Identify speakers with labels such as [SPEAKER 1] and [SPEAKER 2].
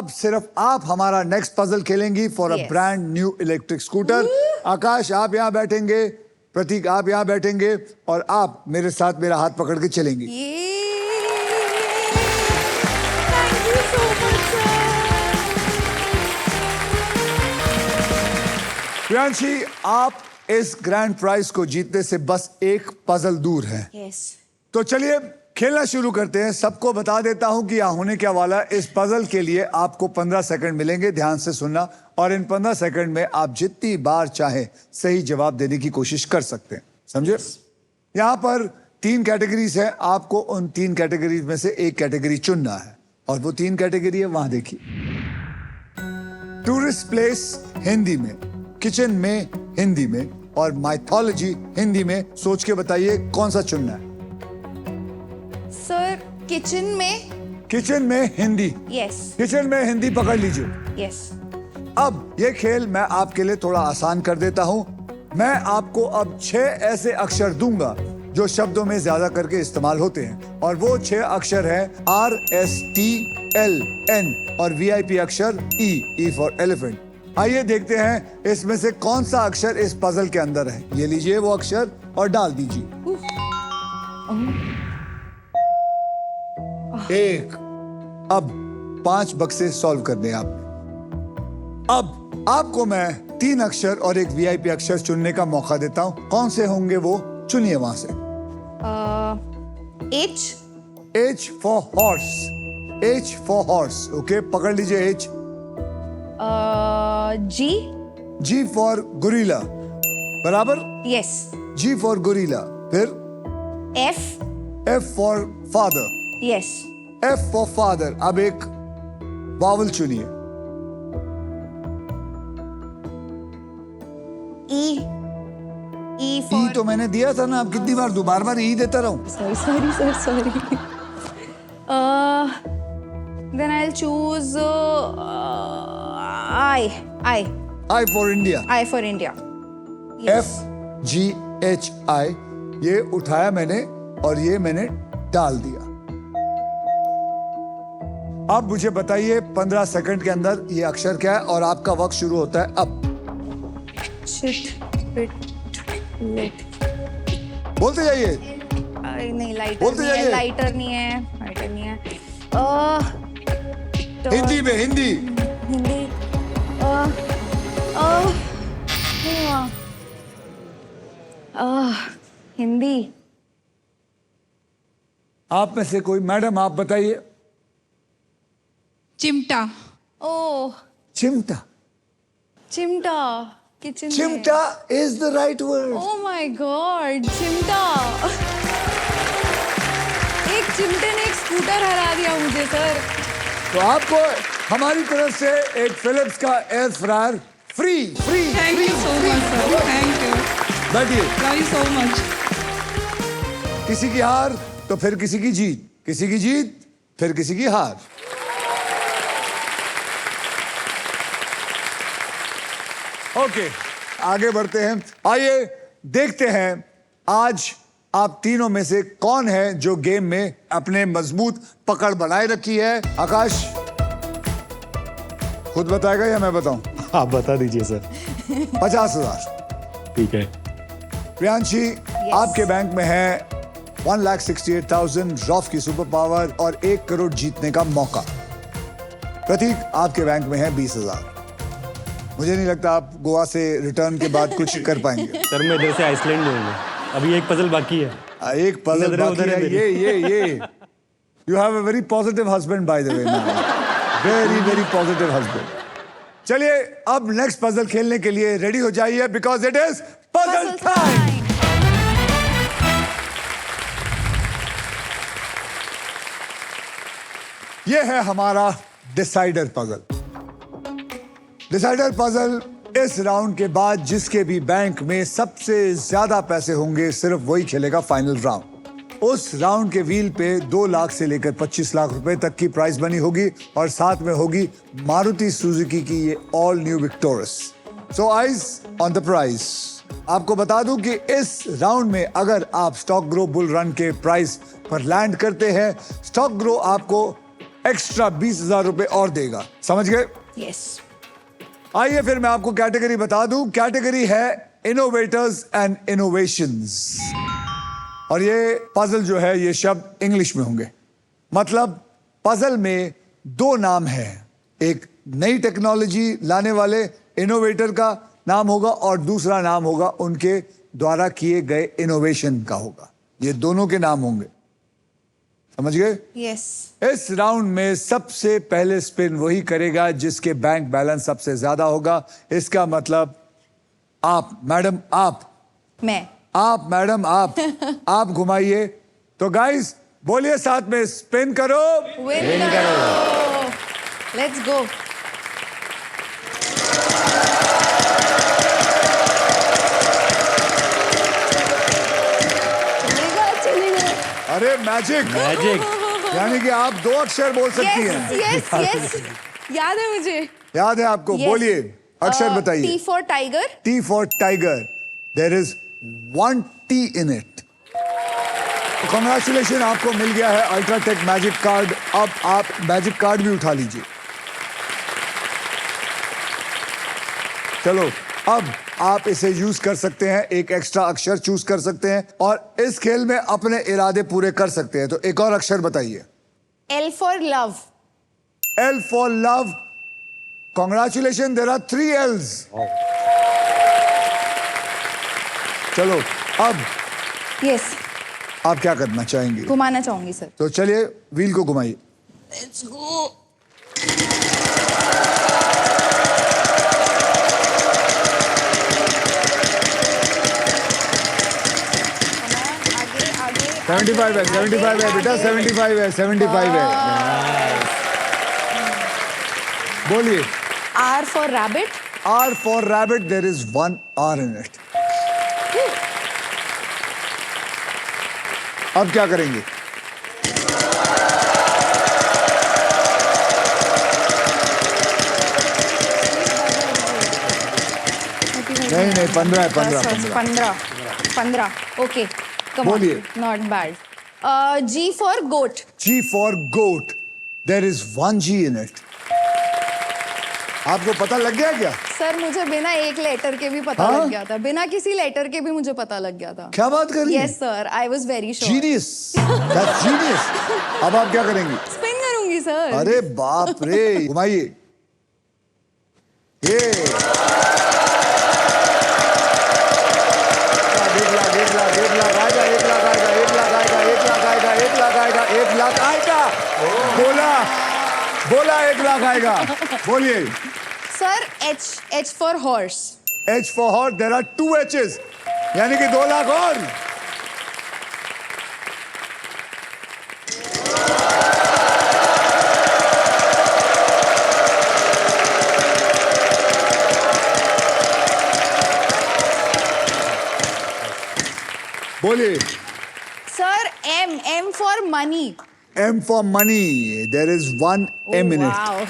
[SPEAKER 1] अब सिर्फ आप हमारा नेक्स्ट पजल खेलेंगी for a brand new electric scooter. Akash आप यहाँ बैठेंगे, प्रतीक आप यहाँ बैठेंगे और आप मेरे साथ मेरा हाथ पकड़ के चलेंगी।
[SPEAKER 2] Thank you so much, sir.
[SPEAKER 1] Priyanshi, आप इस ग्रैंड प्राइज को जीतने से बस एक पजल दूर हैं।
[SPEAKER 2] Yes.
[SPEAKER 1] तो चलिए खेलना शुरू करते हैं। सबको बता देता हूं कि यहाँ होने क्या वाला है। इस पजल के लिए आपको 15 सेकंड मिलेंगे, ध्यान से सुनना, और इन 15 सेकंड में आप जितनी बार चाहे सही जवाब देने की कोशिश कर सकते हैं, समझे? यहाँ पर 3 कैटेगरीज है, आपको उन 3 कैटेगरीज में से एक कैटेगरी चुनना है, और वो 3 कैटेगरी है, वहां देखिए। टूरिस्ट प्लेस हिंदी में, किचन में हिंदी में, और माइथोलॉजी हिंदी में। सोच के बताइए कौन सा चुनना है।
[SPEAKER 2] Sir, kitchen में?
[SPEAKER 1] किचन में हिंदी।
[SPEAKER 2] Yes.
[SPEAKER 1] किचन में हिंदी पकड़ लीजिए।
[SPEAKER 2] Yes.
[SPEAKER 1] अब ये खेल मैं आपके लिए थोड़ा आसान कर देता हूं। मैं आपको अब 6 ऐसे अक्षर दूंगा जो शब्दों में ज्यादा करके इस्तेमाल होते हैं, और वो 6 अक्षर हैं RSTLN और VIP अक्षर E फॉर एलिफेंट। आइए देखते हैं इसमें से कौन सा अक्षर इस पजल के अंदर है। ये लीजिए वो अक्षर और डाल दीजिए। 1। अब 5 बक्से सॉल्व करने हैं आपने। अब आपको मैं 3 अक्षर और एक VIP अक्षर चुनने का मौका देता हूं। कौन से होंगे वो चुनिए वहां से।
[SPEAKER 2] H.
[SPEAKER 1] H for horse. H for horse. Okay, पकड़ लीजिए H।
[SPEAKER 2] G.
[SPEAKER 1] G for gorilla. बराबर।
[SPEAKER 2] Yes.
[SPEAKER 1] G for gorilla. फिर
[SPEAKER 2] F.
[SPEAKER 1] F for father.
[SPEAKER 2] Yes.
[SPEAKER 1] F for father. अब एक वावल चुनिए।
[SPEAKER 2] E. E for.
[SPEAKER 1] E तो मैंने दिया था ना, अब कितनी बार दूं? बार E देता रहूं?
[SPEAKER 2] Sorry, sir. Sorry. Then I'll choose I.
[SPEAKER 1] I for India.
[SPEAKER 2] I for India.
[SPEAKER 1] FGHI। ये उठाया मैंने और ये मैंने डाल दिया। अब मुझे बताइए 15 सेकंड के अंदर ये अक्षर क्या है, और आपका वक्त शुरू होता है अब।
[SPEAKER 2] Shit. Bit. Lit.
[SPEAKER 1] बोलते जाइए।
[SPEAKER 2] नहीं, लाइटर
[SPEAKER 1] बोलते
[SPEAKER 2] नहीं है,
[SPEAKER 1] जाइए।
[SPEAKER 2] लाइटर नहीं है, लाइटर नहीं है।
[SPEAKER 1] हिंदी में हिंदी।
[SPEAKER 2] हिंदी। हिंदी।
[SPEAKER 1] आप में से कोई, मैडम आप बताइए।
[SPEAKER 3] चिमटा।
[SPEAKER 2] ओह,
[SPEAKER 1] चिमटा।
[SPEAKER 2] चिमटा। किचन।
[SPEAKER 1] चिमटा is the right word.
[SPEAKER 2] Oh my God, चिमटा। एक चिमटे ने एक स्कूटर हरा दिया मुझे, सर।
[SPEAKER 1] तो आपको हमारी तरफ से एक फिलिप्स का air fryer free.
[SPEAKER 3] Thank you so much sir, thank you,
[SPEAKER 1] बैठिए।
[SPEAKER 3] Love you so much.
[SPEAKER 1] किसी की हार तो फिर किसी की जीत, किसी की जीत फिर किसी की हार। ओके, आगे बढ़ते हैं। आइए देखते हैं आज आप तीनों में से कौन है जो गेम में अपने मजबूत पकड़ बनाए रखी है। आकाश खुद बताएगा या मैं बताऊं?
[SPEAKER 4] आप बता दीजिए सर।
[SPEAKER 1] 50,000।
[SPEAKER 4] ठीक है।
[SPEAKER 1] प्रियांशी, आपके बैंक में है 1,68,000 रॉफ की सुपर पावर और 1 करोड़ जीतने का मौका। प्रतीक, आपके बैंक में है 20,000। मुझे नहीं लगता आप गोवा से रिटर्न के बाद कुछ कर पाएंगे।
[SPEAKER 4] सर मैं इधर से आइसलैंड जाऊंगा, अभी एक पजल बाकी है।
[SPEAKER 1] एक पजल
[SPEAKER 4] इधर है,
[SPEAKER 1] बाकी
[SPEAKER 4] उधर है
[SPEAKER 1] है। ये you have a very positive husband by the way. Very positive husband. चलिए अब नेक्स्ट पजल खेलने के लिए रेडी हो जाइए, because it is puzzle time. ये है हमारा डिसाइडर पजल। डिसाइडर पजल इस राउंड के बाद जिसके भी बैंक में सबसे ज्यादा पैसे होंगे सिर्फ वही खेलेगा फाइनल राउंड। उस राउंड के व्हील पे 2 लाख से लेकर 25 लाख रुपए तक की प्राइस बनी होगी, और साथ में होगी मारुति सुजुकी की ये all new Victoris. So eyes on the price. आपको बता दूं कि इस राउंड में अगर आप स्टॉक ग्रो बुल रन के प्राइस पर लैंड करते हैं, स्टॉक ग्रो आपको एक्स्ट्रा 20,000 रुपए और देगा। समझ गए?
[SPEAKER 2] यस।
[SPEAKER 1] आइए फिर मैं आपको कैटेगरी बता दूं। कैटेगरी है इनोवेटर्स एंड इनोवेशंस, और ये पजल जो है ये शब्द इंग्लिश में होंगे। मतलब पजल में दो नाम है, एक नई टेक्नोलॉजी लाने वाले इनोवेटर का नाम होगा और दूसरा नाम होगा उनके द्वारा किए गए इनोवेशन का होगा। ये दोनों के नाम होंगे। समझ गए?
[SPEAKER 2] यस।
[SPEAKER 1] इस राउंड में सबसे पहले स्पिन वही करेगा जिसके बैंक बैलेंस सबसे ज्यादा होगा। इसका मतलब आप मैडम, आप मैडम, आप घुमाइए। तो गाइस बोलिए साथ में, स्पिन करो।
[SPEAKER 2] विन करो। Let's go. चलेगा।
[SPEAKER 1] अरे मैजिक, यानी कि आप दो अक्षर बोल सकती हैं।
[SPEAKER 2] Yes yes. याद है मुझे।
[SPEAKER 1] याद है आपको?
[SPEAKER 2] Yes.
[SPEAKER 1] बोलिए, अक्षर
[SPEAKER 2] T
[SPEAKER 1] बताइए।
[SPEAKER 2] for tiger.
[SPEAKER 1] T for tiger. There is one T in it. Congratulations, आपको मिल गया है अल्ट्राटेक मैजिक कार्ड। अब आप मैजिक कार्ड भी उठा लीजिए। चलो, अब आप इसे यूज कर सकते हैं, एक एक्स्ट्रा अक्षर चूज कर सकते हैं और इस खेल में अपने इरादे पूरे कर सकते हैं। तो एक और अक्षर बताइए।
[SPEAKER 2] L for love.
[SPEAKER 1] L for love. Congratulations, there are 3 L's. चलो, अब
[SPEAKER 2] Yes.
[SPEAKER 1] आप क्या करना चाहेंगे?
[SPEAKER 2] घुमाना चाहूंगी सर।
[SPEAKER 1] तो चलिए व्हील को घुमाइए।
[SPEAKER 2] Let's go. आगे आगे
[SPEAKER 1] 75 है, 75 है बेटा, 75 है, 75 है। बोलिए।
[SPEAKER 2] R for rabbit.
[SPEAKER 1] R for rabbit, there is 1 R in it. अब क्या करेंगे? नहीं 15 है,
[SPEAKER 2] 15 ओके।
[SPEAKER 1] बोलिए।
[SPEAKER 2] Not bad. G for goat.
[SPEAKER 1] G for goat, there is 1 G in it. आपको पता लग गया क्या?
[SPEAKER 2] सर मुझे बिना एक लेटर के भी पता
[SPEAKER 1] हाँ?
[SPEAKER 2] लग गया था, बिना किसी लेटर के भी मुझे पता लग गया था।
[SPEAKER 1] क्या बात कर रही हैं?
[SPEAKER 2] Yes sir, I was very sure.
[SPEAKER 1] Genius, that's genius. अब आप क्या करेंगी?
[SPEAKER 2] स्पिन करूंगी सर।
[SPEAKER 1] अरे बाप रे, घुमाइए। ये 1 लाख, 1 लाख, 1 लाख आएगा, 1 लाख आएगा, 1 लाख आएगा, 1 लाख आएगा, 1 लाख आएगा, 1 लाख आएगा। बोला 1 लाख आएगा। बोलिए।
[SPEAKER 2] Sir H for horse.
[SPEAKER 1] H for horse, there are 2 H's, यानी कि 2 लाख और। बोलिए।
[SPEAKER 2] Sir M for money.
[SPEAKER 1] M for money, there is 1 M in it.
[SPEAKER 2] Wow.